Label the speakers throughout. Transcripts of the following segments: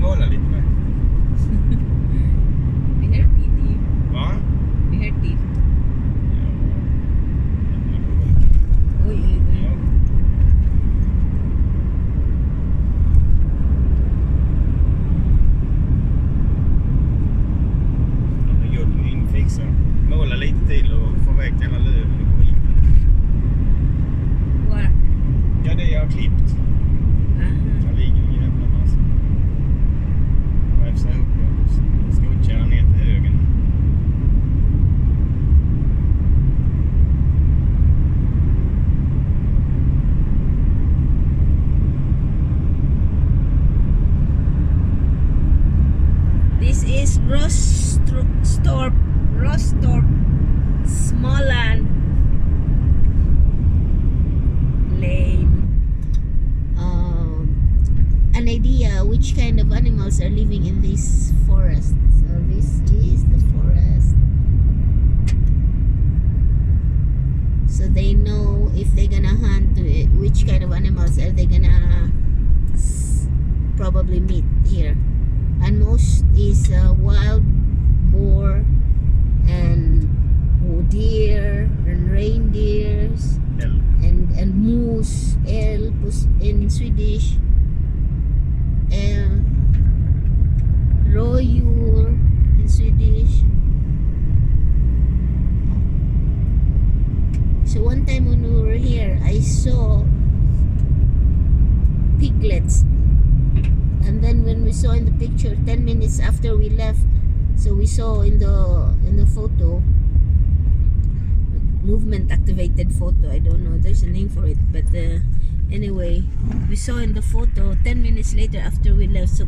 Speaker 1: måla lite med.
Speaker 2: Vi hör dit.
Speaker 1: Va?
Speaker 2: Vi hör dit.
Speaker 1: Ja.
Speaker 2: Oj, oj, oj.
Speaker 1: Ja. Ja, Jörgen in fixa. Måla lite till och få väck alla löv och skit.
Speaker 2: Var?
Speaker 1: Ja, det jag har klippt.
Speaker 2: Aha.
Speaker 1: Det ligger en jävla massa. Och efter upp och skottkärra ner till högen.
Speaker 2: This is Rostorp, Småland Lane. An idea which kind of animals are living in this forest. So this is the forest. So they know if they're gonna hunt, which kind of animals are they gonna probably meet here. And most is wild boar and deer and reindeers and moose, in Swedish, rådjur in Swedish. So one time when we were here, I saw piglets. And then when we saw in the picture 10 minutes after we left, so we saw in the photo, movement activated photo, I don't know, there's a name for it, but anyway, we saw in the photo 10 minutes later after we left. So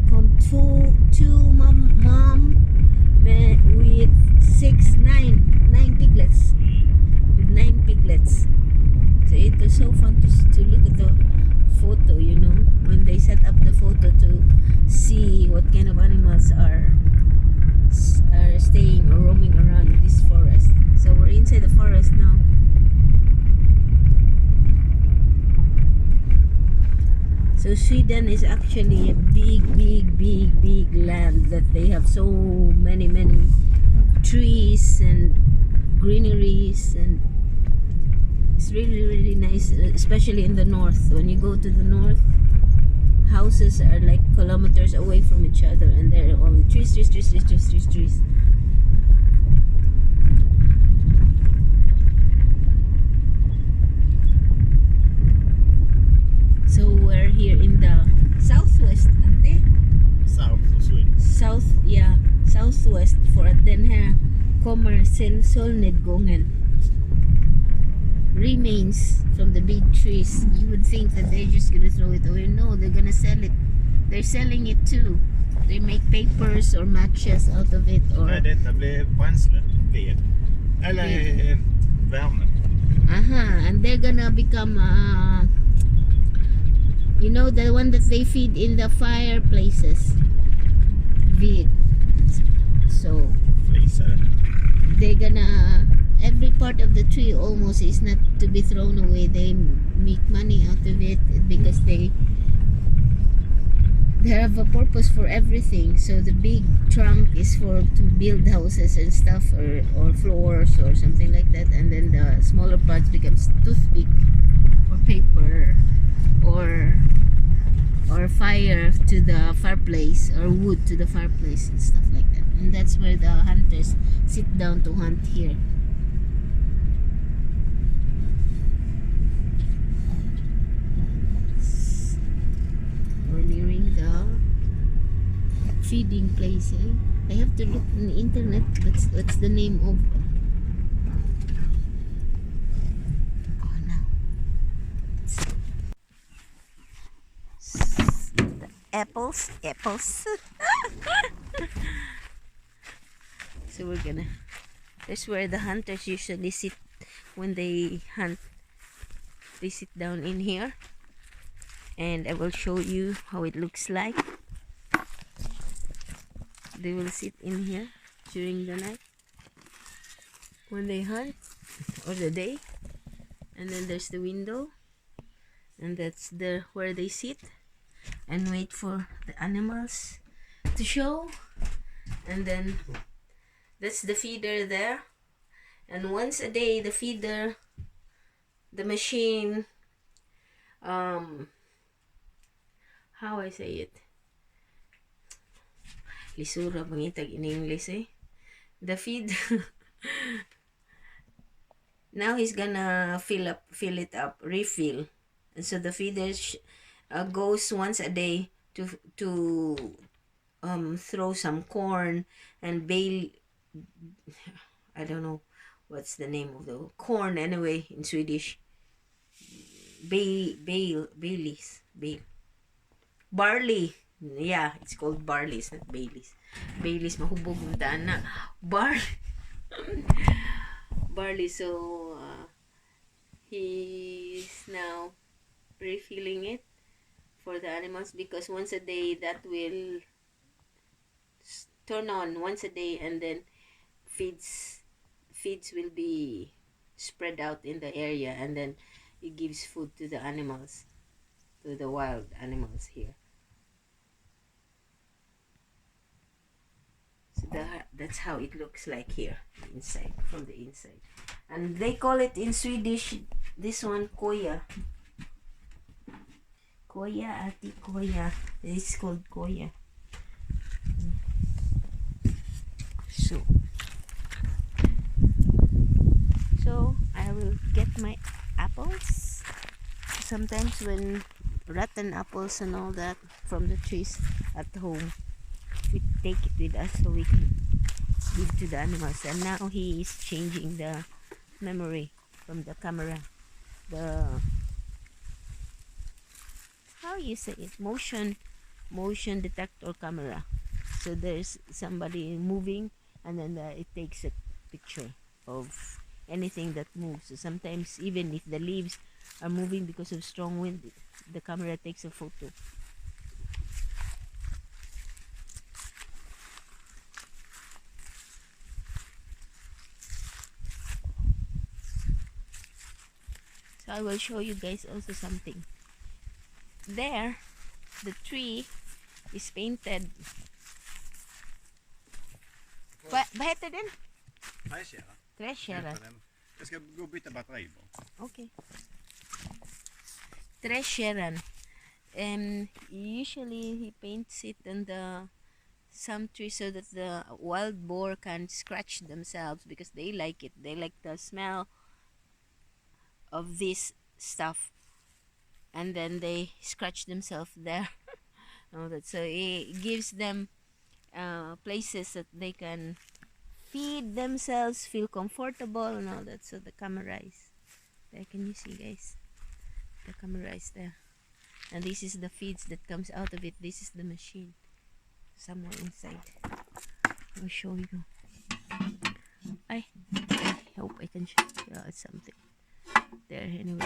Speaker 2: come two mom with nine piglets, with 9 piglets. So it was so fun to look at the photo, you know, when they set up the photo to see what kind of animals are staying or roaming around in this forest. So we're inside the forest now. So Sweden is actually a big land that they have so many trees and greeneries, and it's really nice, especially in the north. When you go to the north, houses are like kilometers away from each other, and there are only trees. So we're here in the southwest, ante?
Speaker 1: South of Sweden.
Speaker 2: Southwest, för att den här kommer solnedgången. Remains from the big trees. You would think that they're just gonna throw it away. No, they're gonna sell it. They're selling it too. They make papers or matches out of it. Or
Speaker 1: Nej, detta blir bränsle, ved. Eller värme.
Speaker 2: and they're gonna become you know, the one that they feed in the fireplaces. Ved. So they're gonna, every part of the tree almost is not to be thrown away. They make money out of it because they have a purpose for everything. So the big trunk is to build houses and stuff, or floors or something like that, and then the smaller parts becomes toothpick or paper or fire to the fireplace, or wood to the fireplace and stuff like that. And that's where the hunters sit down to hunt here. We're nearing the feeding place. I have to look on the internet. What's the name of? Oh no. Apples. So we're gonna, that's where the hunters usually sit when they hunt. They sit down in here, and I will show you how it looks like. They will sit in here during the night when they hunt, or the day. And then there's the window, and that's the where they sit and wait for the animals to show. And then that's the feeder there, and once a day the feeder, the machine, how I say it, lisura pangitag in English eh, the feed. Now he's gonna fill it up, refill, and so the feeder goes once a day to throw some corn and bale. I don't know what's the name of the corn anyway in Swedish. Baileys, barley. Yeah, it's called barley's, not Baileys. Baileys mahubog ng dana. Barley. So he's now refilling it for the animals, because once a day that will turn on once a day, and then feeds will be spread out in the area, and then it gives food to the animals, to the wild animals here. So that's how it looks like here inside, from the inside. And they call it in Swedish, this one, koya. Koya, ati koya. It's called koya. So I will get my apples. Sometimes when rotten apples and all that from the trees at home, we take it with us so we can give to the animals. And now he is changing the memory from the camera, the, how you say it, motion detector camera. So there's somebody moving, and then it takes a picture of anything that moves. So sometimes even if the leaves are moving because of strong wind, the camera takes a photo. So I will show you guys also something. There, the tree is painted. Vad heter den? Träskärra.
Speaker 1: Jag ska gå och byta batteri bara.
Speaker 2: Okay. Träskärran. Usually he paints it on some trees so that the wild boar can scratch themselves, because they like it. They like the smell of this stuff, and then they scratch themselves there. So it gives them places that they can feed themselves, feel comfortable, and all that. So the camera is there. Can you see, guys? The camera is there, and this is the feeds that comes out of it. This is the machine somewhere inside. I'll show you. I hope I can show you something there anyway.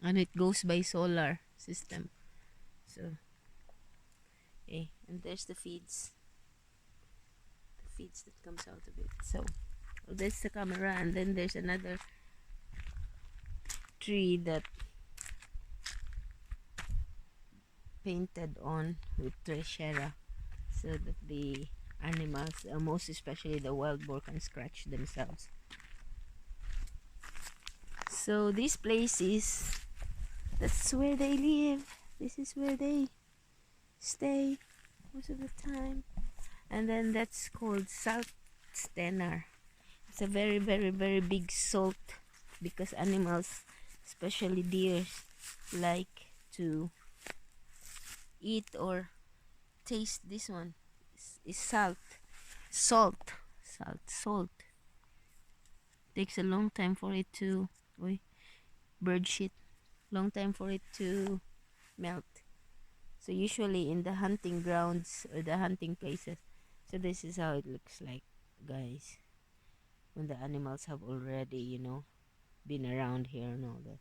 Speaker 2: And it goes by solar system. So and there's the feeds that comes out of it. So there's the camera, and then there's another tree that painted on with träskärra, so that the animals, most especially the wild boar, can scratch themselves. So this place that's where they live. This is where they stay most of the time. And then that's called saltstenar. It's a very, very, very big salt, because animals, especially deer, like to eat or taste this one. Is salt. Takes a long time for it to bird shit. Long time for it to melt. So usually in the hunting grounds or the hunting places. So this is how it looks like, guys, when the animals have already, been around here and all that.